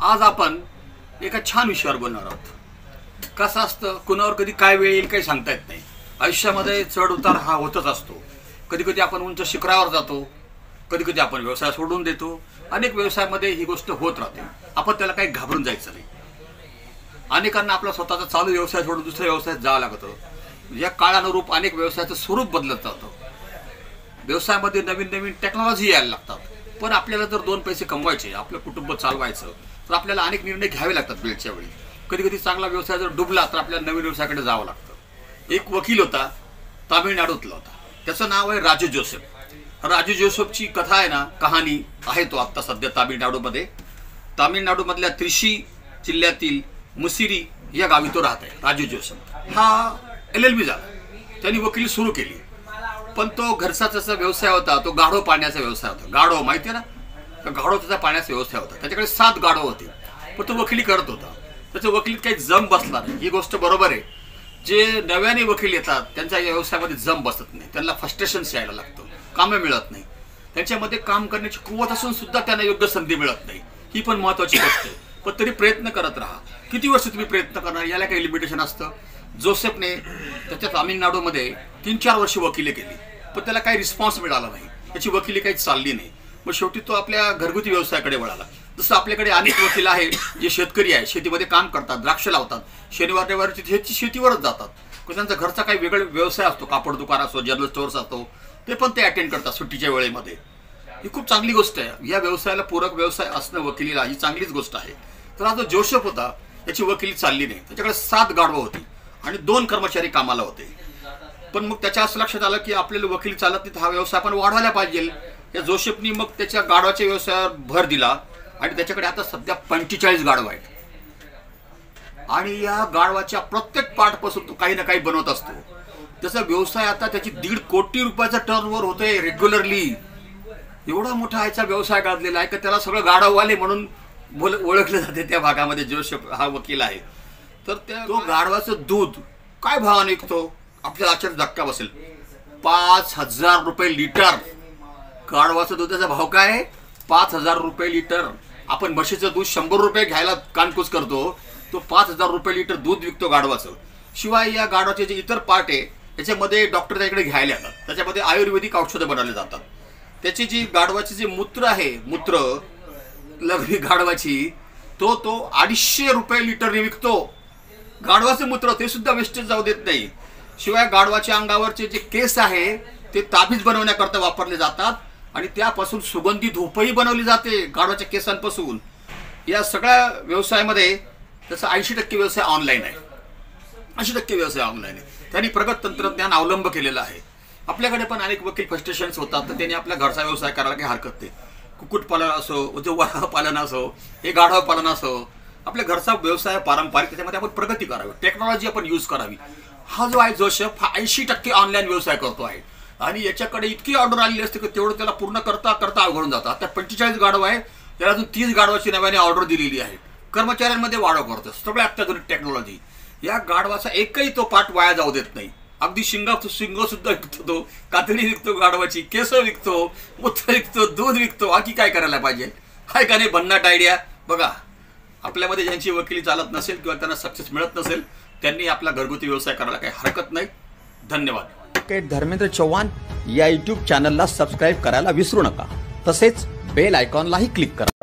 आज आपण एका छान विषयावर बोलणार आहोत। कसं असतं, कुणावर कधी काय वेळ येईल काही सांगता येत नाही। आयुष्यामध्ये चढ उतार हा होतच असतो। कधी कधी आपण उंच शिखरावर जातो, कधी कधी आपण व्यवसाय सोडून देतो। अनेक व्यवसायामध्ये ही गोष्ट होत राहते। आपण त्याला काही घाबरून जायचं नाही। अनेकांना आपला स्वतःचा चालू व्यवसाय सोडून दुसऱ्या व्यवसायात जावं लागतं। या काळानुरूप अनेक व्यवसायाचं स्वरूप बदलत जातं। व्यवसायामध्ये नवीन नवीन टेक्नॉलॉजी यायला लागतात। पण आपल्याला जर दोन पैसे कमवायचे, आपलं कुटुंब चालवायचं, तर आपल्याला अनेक निर्णय घ्यावे लागतात वेळच्या वेळी। कधी कधी चांगला व्यवसाय जर डुबला तर आपल्याला नवीन व्यवसायाकडे जावं लागतं। एक वकील होता, तामिळनाडूतला होता। त्याचं नाव आहे राजू जोसेफ। राजू जोसेफची कथा आहे ना, कहाणी आहे तो आत्ता सध्या तामिळनाडूमध्ये। तामिळनाडूमधल्या त्रिशी जिल्ह्यातील मुसिरी या गावी तो राहत आहे। राजू जोसेफ हा LLB झाला। त्यांनी वकिली सुरू केली, पण तो घरचा त्याचा व्यवसाय होता, तो गाढव पाळण्याचा व्यवसाय होता। गाढव माहिती आहे ना, गाढव त्याचा पाळण्याचा व्यवसाय होता। त्याच्याकडे 7 गाढव होते, पण तो वकिली करत होता। त्याच्या वकिलीत काही जम बसला नाही। ही गोष्ट बरोबर आहे, जे नव्याने वकील येतात त्यांच्या व्यवसायामध्ये जम बसत नाही। त्यांना फ्रस्ट्रेशन्स यायला लागतं, कामं मिळत नाही, त्यांच्यामध्ये काम करण्याची कुवत असून सुद्धा त्यांना योग्य संधी मिळत नाही। ही पण महत्त्वाची गोष्ट आहे। पण तरी प्रयत्न करत राहा। किती वर्ष तुम्ही प्रयत्न करणार, याला काही लिमिटेशन असतं। जोसेफने त्याच्या तामिळनाडूमध्ये 3-4 वर्ष वकिली केली, पण त्याला काही रिस्पॉन्स मिळाला नाही। त्याची वकिली काही चालली नाही। मग शेवटी तो आपल्या घरगुती व्यवसायाकडे वळाला। जसं आपल्याकडे अनेक वकील आहेत जे शेतकरी आहे, शेतीमध्ये काम करतात, द्राक्ष लावतात, शनिवार रविवारची शेतीवरच जातात। त्यांचा घरचा काही वेगळा व्यवसाय असतो, कापड दुकान असतो, जनरल स्टोअर्स असतो, ते पण ते अटेंड करतात सुट्टीच्या वेळेमध्ये। ही खूप चांगली गोष्ट आहे। या व्यवसायाला पूरक व्यवसाय असणं वकिलीला ही चांगलीच गोष्ट आहे। तर हा जो जोसेफ होता त्याची वकिली चालली नाही। त्याच्याकडे 7 गाढवं होती आणि 2 कर्मचारी कामाला होते। पण मग त्याच्या असं लक्षात आलं की आपल्याला वकील चालत नाही, हा व्यवसाय आपण वाढवायला पाहिजे। या जोसेफनी मग त्याच्या गाढवाच्या व्यवसायावर भर दिला आणि त्याच्याकडे आता सध्या 45 गाढव आहेत। आणि या गाढवाच्या प्रत्येक पार्टपासून तो काही ना काही बनवत असतो। त्याचा व्यवसाय आता त्याची 1.5 कोटी रुपयाचा टर्नओव्हर होतोय रेग्युलरली। एवढा मोठा याचा व्यवसाय गाजलेला आहे की त्याला सगळं गाढववाले म्हणून ओळखले जाते त्या भागामध्ये। जोसेफ हा वकील आहे। तर तो गाढवाचं दूध काय भावाने विकतो, आपल्याला आश्चर्य धक्का बसेल। 5,000 रुपये लिटर गाढवाचं दुधाचा भाव काय? 5,000 रुपये लिटर। आपण म्हशीचं दूध 100 रुपये घ्यायला कानकूस करतो, तो 5,000 रुपये लिटर दूध विकतो गाढवाचं। शिवाय या गाढवाचे जे इतर पार्ट आहे त्याच्यामध्ये डॉक्टर त्याच्याकडे घ्यायला येतात, त्याच्यामध्ये आयुर्वेदिक औषधं बनवले जातात। त्याची जी गाढवाची जे मूत्र आहे, मूत्र लघवी गाढवाची, तो 250 रुपये लिटरने विकतो। गाढवाचं मूत्र ते सुद्धा वेस्टेज जाऊ देत नाही। शिवाय गाढवाच्या अंगावरचे जे केस आहे ते ताबीज बनवण्याकरता वापरले जातात आणि त्यापासून सुगंधी धूपही बनवली जाते गाढवाच्या केसांपासून। या सगळ्या व्यवसायामध्ये त्याचा 80% व्यवसाय ऑनलाईन आहे। 80% व्यवसाय ऑनलाईन आहे। त्यांनी प्रगत तंत्रज्ञान अवलंब केलेलं आहे। आपल्याकडे पण अनेक वकील फ्रस्ट्रेशन्स होतात, तर त्यांनी आपला घरचा व्यवसाय करायला काही हरकत नाही। कुक्कुटपालन असो, वडा पालन असो, हे गाढव पालन असो, आपल्या घरचा व्यवसाय पारंपरिक, त्याच्यामध्ये आपण प्रगती करावी, टेक्नॉलॉजी आपण यूज करावी। हा जो आहे जोसेफ, हा 80% ऑनलाईन व्यवसाय करतो आहे आणि याच्याकडे इतकी ऑर्डर आलेली असते की तेवढं त्याला पूर्ण करता करता अवघडून जातं। आता 45 गाढव आहे, त्याला अजून 30 गाढवाची नव्याने ऑर्डर दिलेली आहे। कर्मचाऱ्यांमध्ये वाढव करतो, सगळं अत्याधुनिक टेक्नॉलॉजी। या गाढवाचा एकही तो पार्ट वाया जाऊ देत नाही। अगदी शिंग सुद्धा विकतो तो, कातडी विकतो गाढवाची, केस विकतो, मूत्र विकतो, दूध विकतो। बाकी काय करायला पाहिजे? काय का नाही भन्नाट आयडिया? बघा, आपल्यामध्ये ज्यांची वकिली चालत नसेल किंवा त्यांना सक्सेस मिळत नसेल, त्यांनी आपला घरगुती व्यवसाय करायला काही हरकत नाही। धन्यवाद। धर्मेंद्र चव्हाण या YouTube चॅनलला सबस्क्राईब करायला विसरू नका। तसेच बेल आयकॉनलाही क्लिक करा।